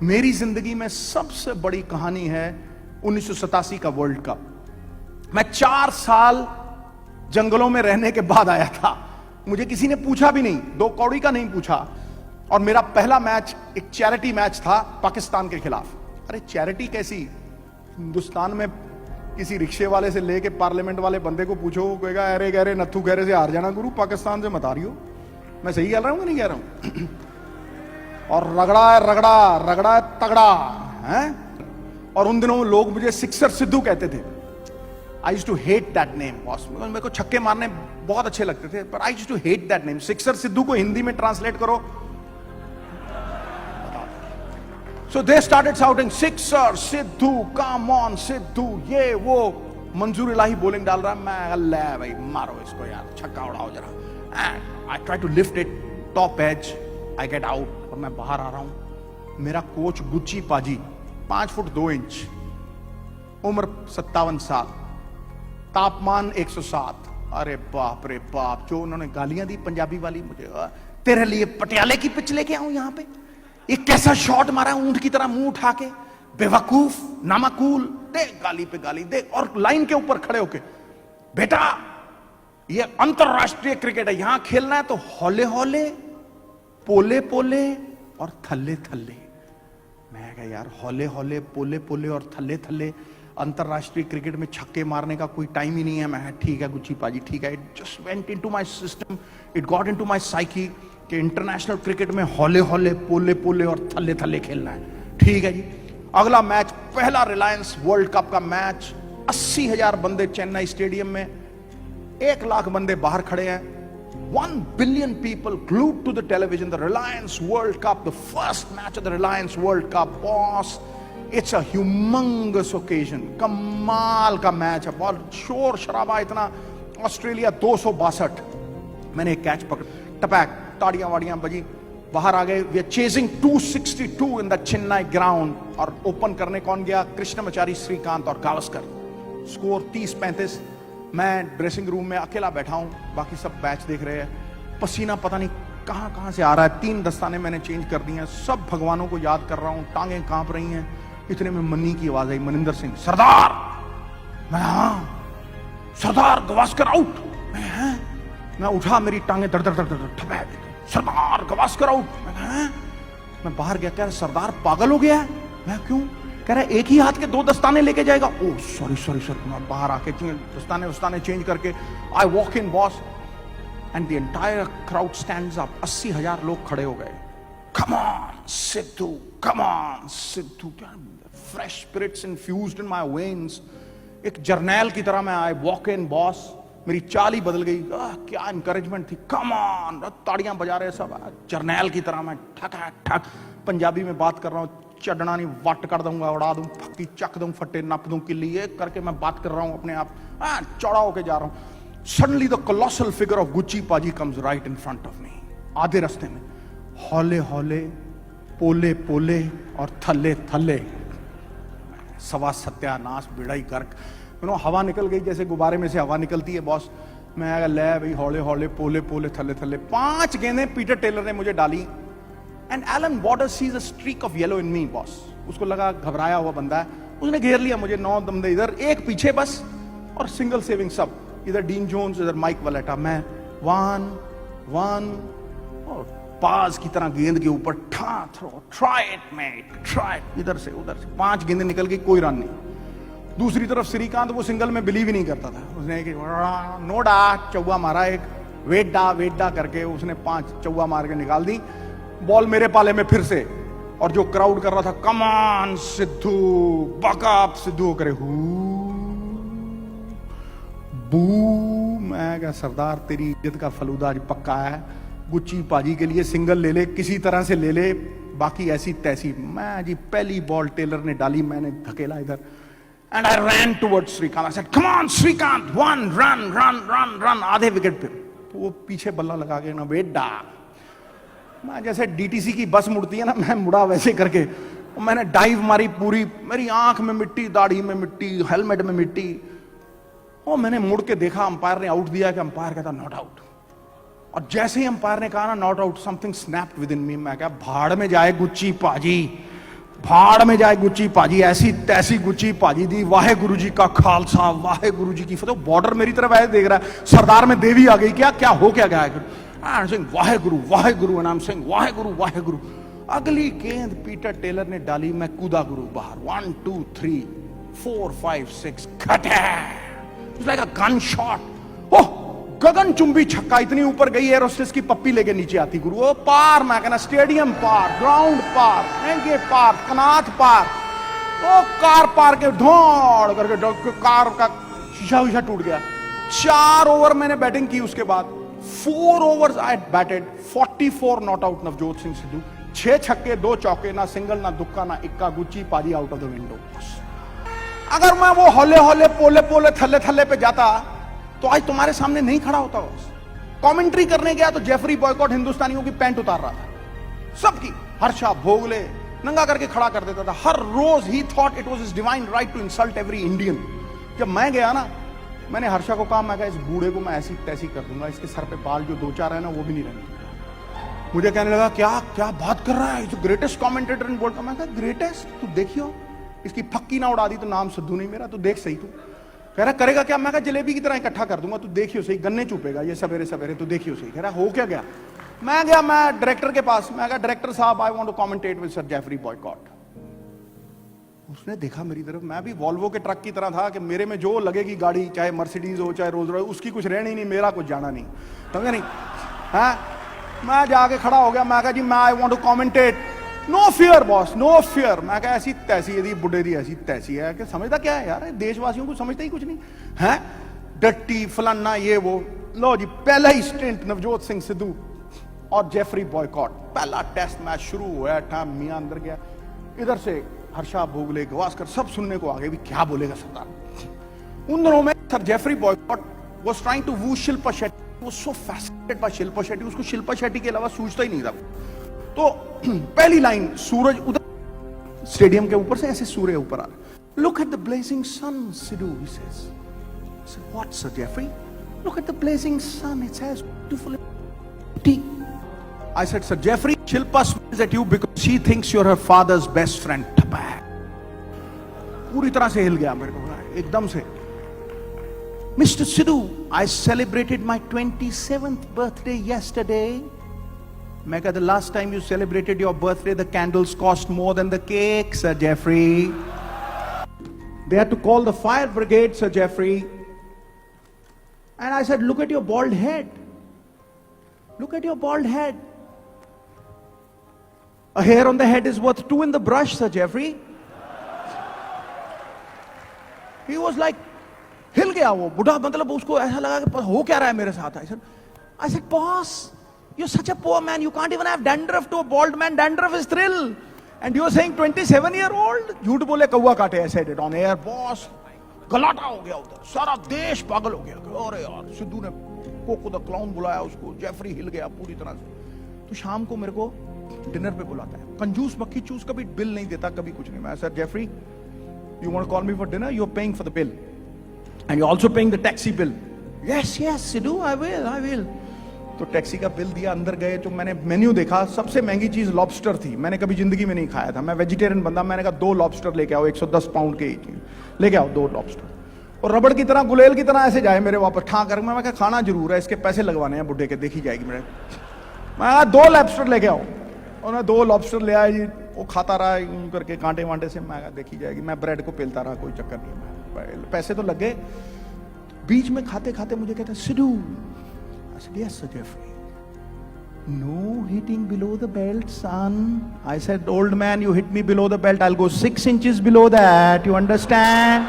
मेरी जिंदगी में सबसे बड़ी कहानी है 1987 का वर्ल्ड कप। मैं 4 साल जंगलों में रहने के बाद आया था। मुझे किसी ने पूछा भी नहीं, 2 कौड़ी का नहीं पूछा। और मेरा पहला मैच एक चैरिटी मैच था पाकिस्तान के खिलाफ। अरे चैरिटी कैसी, हिंदुस्तान में किसी रिक्शे वाले से लेके पार्लियामेंट वाले बंदे को पूछो, कहेगा अरे गहरे नथु गहरे से हार जाना गुरु, पाकिस्तान से मत हारी हो। मैं सही कह रहा हूं कि नहीं कह रहा हूं? और रगड़ा है, रगड़ा है तगड़ा है। और उन दिनों लोग मुझे सिक्सर सिद्धू कहते थे। I used to hate that name boss. मेरे को छक्के मारने बहुत अच्छे लगते थे, पर I used to hate that name. Sixer Sidhu को हिंदी में ट्रांसलेट करो। So they started shouting, Sixer, Sidhu, come on, Sidhu, ये वो। मंजूर इलाही बॉलिंग डाल रहा है, मैं अल्लाह भाई मारो इसको यार, छक्का उड़ाओ जरा। And I try to lift it, top edge, I get out, और मैं बाहर आ रहा हूं। मेरा कोच गुच्ची पाजी, 5 फुट 2 इंच, उम्र 57 साल, तापमान 107। अरे बाप रे बाप, जो उन्होंने गालियां दी पंजाबी वाली मुझे, तेरे लिए पटियाले की पिच लेके आऊं यहां पे, ये कैसा शॉट मारा ऊंट की तरह मुंह उठा के, बेवकूफ, नामाकूल, देख गाली पे गाली देख। और लाइन के ऊपर खड़े होके, बेटा ये अंतरराष्ट्रीय क्रिकेट है, यहां खेलना है तो हौले हौले, पोले पोले और थल्ले थल्ले। मैं कहा यार हौले हौले, पोले पोले और थल्ले थल्ले, अंतरराष्ट्रीय क्रिकेट में छक्के मारने का कोई टाइम ही नहीं है। मैं ठीक है गुच्ची पाजी, ठीक है। It just went into my system, it got into my psyche कि इंटरनेशनल क्रिकेट में हौले हौले, पोले पोले और थल्ले थल्ले खेलना है। ठीक है जी। अगला मैच, पहला रिलायंस वर्ल्ड कप का मैच, 80,000 बंदे चेन्नई स्टेडियम में, 1 लाख बंदे बाहर खड़े हैं। 1 billion people glued to the television. The Reliance World Cup, the first match of the Reliance World Cup, boss. It's a humongous occasion. कमाल का मैच है, बहुत शोर शराबा इतना। ऑस्ट्रेलिया 262। मैंने एक कैच पकड़, टपैक, ताड़ियां वाड़ियां बजी, बाहर आ गए। We are chasing 262 in the Chennai ground. और ओपन करने कौन गया? कृष्णमचारी, श्रीकांत और गावस्कर। स्कोर 30-35। मैं ड्रेसिंग रूम में अकेला बैठा हूं, बाकी सब मैच देख रहे हैं। पसीना पता नहीं कहां से आ रहा है। 3 दस्ताने मैंने चेंज कर दिए हैं, सब भगवानों को याद कर रहा हूं, टांगें कांप रही हैं। इतने में मन्नी की आवाज आई, मनिंदर सिंह, सरदार। मैं हाँ सरदार, गावस्कर आउट। मैं उठा, मेरी टांगें दर दर दर दर ठपै, सरदार गावस्कर आउट। मैं बाहर गया, कह रहा सरदार पागल हो गया है। मैं क्यों? कह रहा एक ही हाथ के 2 दस्ताने लेके जाएगा। Oh sorry sorry sir. मैं बाहर आके दस्ताने चेंज करके I walk in boss, and the entire crowd stands up. 80,000 लोग खड़े हो गए। Come on Sidhu, come on Sidhu. Fresh spirits infused in my veins. एक जर्नैल की तरह मैं आई वॉक इन बॉस। मेरी चाल ही बदल गई। क्या इंकरेजमेंट थी। कम ऑन, ताड़ियां बजा रहे सब। जर्नैल की तरह मैं ठक ठक पंजाबी में बात कर रहा हूं। चढ़ना नहीं, वट कर दूंगा, उड़ा दूं, फक्की चक दूं, फट्टे नप दूं, किल्ली, ये करके मैं बात कर रहा हूं अपने आप। चौड़ा होके जा रहा हूं। Suddenly the colossal figure of Gucci Paaji comes right in front of me. आधे रास्ते में हौले हौले, पोले पोले और थल्ले थल्ले। सवा सत्यानाश, बिड़ाई गर्क। हवा निकल गई जैसे गुब्बारे में से हवा निकलती है बॉस। मैं ले भाई हौले हौले, पोले पोले, थल्ले थल्ले। 5 गेंदें पीटर टेलर ने मुझे डाली। And Allan Border sees a streak of yellow in me boss. उसको लगा घबराया हुआ बंदा है, उसने घेर लिया मुझे। 9 बंदे इधर, एक पीछे बस, और सिंगल सेविंग सब। इधर डीन जोन्स, इधर माइक वलेटा। मैं 1 और पास की तरह गेंद के ऊपर ट्राई इट मेट, ट्राई। इधर से उधर से 5 गेंदें निकल गई, कोई रन नहीं। दूसरी तरफ श्रीकांत, वो सिंगल में बिलीव ही नहीं करता था। उसने एक नोडा चौवा मारा, एक वेड्डा करके उसने 5 चौवा मार के निकाल दी। बॉल मेरे पाले में फिर से। और जो क्राउड कर रहा था, कम ऑन सिद्धू, बकअप सिद्धू, करे बू। मैं क्या सरदार, तेरी इज्जत का फलूदा आज पक्का है। गुच्ची पाजी के लिए सिंगल ले ले, किसी तरह से ले ले, बाकी ऐसी तैसी। मैं जी पहली बॉल टेलर ने डाली, मैंने धकेला इधर। And I ran towards Srikanth. I said, "Come on, Srikanth, 1 run." आधे विकेट पे वो पीछे बल्ला लगा के ना बेटा। मैं जैसे डीटीसी की बस मुड़ती है ना, मैं मुड़ा वैसे करके। मैंने डाइव मारी पूरी, मेरी आंख में मिट्टी, दाढ़ी में मिट्टी, हेलमेट में मिट्टी। और मैंने मुड़ के देखा, अंपायर ने आउट दिया कि अंपायर कहता नॉट आउट। और जैसे ही अंपायर ने कहा ना not out, something snapped within me. मैं क्या भाड़ में जाए गुच्ची पाजी, फाड़ में जाए गुच्ची पाजी, ऐसी तैसी गुच्ची पाजी दी। वाहे गुरु जी का खालसा, वाहे गुरु जी की फतेह। बॉर्डर मेरी तरफ ऐसे देख रहा है, सरदार में देवी आ गई क्या, क्या हो क्या गया है? सिंह वाहे गुरु नाम सिंह वाहे गुरु। अगली गेंद पीटर टेलर ने डाली, मैं कूदा गुरु बाहर। 1 2 3 4 5 6 खटे, लाइक अ गन शॉट। ओह, गगन चुंबी छक्का, इतनी ऊपर गई एयर होस्टेस की पप्पी लेके नीचे आती गुरु। ओ पार, मैं कहना स्टेडियम पार, ग्राउंड पार, महंगे पार, कनाथ पार, ओ कार पार के धौड़ करके कार का शीशा विशा टूट गया। 4 ओवर मैंने बैटिंग की, उसके बाद 4 overs I batted, 44 not out Navjot Singh Sidhu. 6 छक्के 2 चौके, ना सिंगल ना दुक्का ना इक्का, गुच्ची पाजी आउट ऑफ द विंडो। अगर मैं वो हौले हौले पोले पोले थल्ले थल्ले पे जाता तो आज तुम्हारे सामने नहीं खड़ा होता। बस कमेंट्री करने गया तो जेफरी बॉयकॉट हिंदुस्तानियों की पैंट उतार रहा था, सबकी। हर्षा भोगले नंगा करके खड़ा कर देता था हर रोज। He thought it was his divine right to insult every Indian. जब मैं गया ना, मैंने हर्षा को कहा, मैं कहा इस बूढ़े को मैं ऐसी तैसी कर दूंगा, इसके सर पे बाल जो 2-4 है ना वो भी नहीं रहेंगे। मुझे कहने लगा क्या क्या बात कर रहा है, is greatest commentator in world. मैं कहा ग्रेटेस्ट, तू देखियो, इसकी फक्की ना उड़ा दी तो नाम सिद्धू नहीं मेरा, तू देख सही। तू कह रहा करेगा क्या, मैं कहा जलेबी की तरह इकट्ठा कर दूंगा, तू देखियो सही, गन्ने चूपेगा ये सवेरे सवेरे, तू देखियो सही। कह रहा हो क्या गया। मैं गया, मैं डायरेक्टर के पास, मैं कहा डायरेक्टर साहब I want to commentate with sir Geoffrey Boycott. उसने देखा मेरी तरफ, मैं भी वॉल्वो के ट्रक की तरह था कि मेरे में जो लगेगी गाड़ी, चाहे मर्सिडीज हो चाहे रोज रॉयस, उसकी कुछ रहनी नहीं, मेरा कुछ जाना नहीं, समझे नहीं। हाँ, मैं जाके खड़ा हो गया, मैं कहा जी मैं I want to commentate. No fear boss, no fear. मैं कहा ऐसी तैसी यदि बुढ़े दी ऐसी तैसी है कि समझता क्या है यार, देशवासियों को समझता ही कुछ नहीं है। डट्टी फलाना ये वो। लो जी, पहला ही स्टिंट नवजोत सिंह सिद्धू और जेफरी बॉयकॉट, पहला टेस्ट मैच शुरू हुआ। मियां अंदर गया, इधर से हर्षा भोगले गवास्कर सब सुनने को आ गए भी क्या बोलेगा सरदार। उन दिनों में sir Geoffrey Boycott was trying to woo Shilpa Shetty, वो so fascinated by Shilpa Shetty, उसको शिल्पा शेट्टी के अलावा सूझता ही नहीं था। तो पहली लाइन, सूरज उधर स्टेडियम के ऊपर से ऐसे सूर्य ऊपर आ रहा, look at the blazing sun Sidhu, he says. What sir Geoffrey, look at the blazing sun, it's as beautiful I said, Sir Jeffrey, Shilpa smiles at you because she thinks you're her father's best friend. पूरी तरह से हिल गया मेरे को एकदम से। Mr. Sidhu, I celebrated my 27th birthday yesterday. मैं कहता, the last time you celebrated your birthday, the candles cost more than the cake, Sir Jeffrey. They had to call the fire brigade, Sir Jeffrey. And I said, look at your bald head. Look at your bald head. A hair on the head is worth 2 in the brush, Sir Jeffrey. He was like, हिल गया वो बुढ़ा, मतलब उसको ऐसा लगा कि हो क्या रहा है मेरे साथ। I said, boss, you're such a poor man, you can't even have dandruff to a bald man. Dandruff is thrill. And you're saying 27-year-old? झूठ बोले कौवा काटे, I said it on air, boss. गलाटा हो गया उधर, सारा देश पागल हो गया। अरे यार, सिद्धू ने कोको द क्लाउन बुलाया उसको, जेफरी हिल गया पूरी तरह से। तो शाम को मेरे को डिनर पे बुलाता है, कंजूस मक्खी चूस, कभी बिल नहीं देता, कभी कुछ नहीं। मैं, sir Geoffrey, you want to call me for dinner, you are paying for the bill and you also paying the taxi bill. Yes yes Sidhu, I will. तो टैक्सी का बिल दिया, अंदर गए तो मैंने मेन्यू देखा, सबसे महंगी चीज लॉबस्टर थी, मैंने कभी जिंदगी में नहीं खाया था, मैं वेजिटेरियन बंदा। मैंने कहा 2 लॉबस्टर लेके आओ, 110 पाउंड के लेके आओ 2 लॉबस्टर। और रबड़ की तरह, गुलेल की तरह ऐसे जाए मेरे वापस ठा कर। मैं कहा खाना जरूर है, इसके पैसे लगवाने हैं बुढ़े के, देखी जाएगी मेरे। मैं 2 लॉबस्टर लेके आओ, उन्होंने 2 लॉबस्टर ले आए जी। वो खाता रहा यूं करके कांटे वांटे से। मैं देखी जाएगी, मैं ब्रेड को पेलता रहा, कोई चक्कर नहीं। पैसे तो लग गए। बीच में खाते खाते मुझे कहता, Sidhu, yes sir Jeffrey, no hitting below the belt, son. I said, old man, you hit me below the belt, I'll go 6 inches below that, you understand?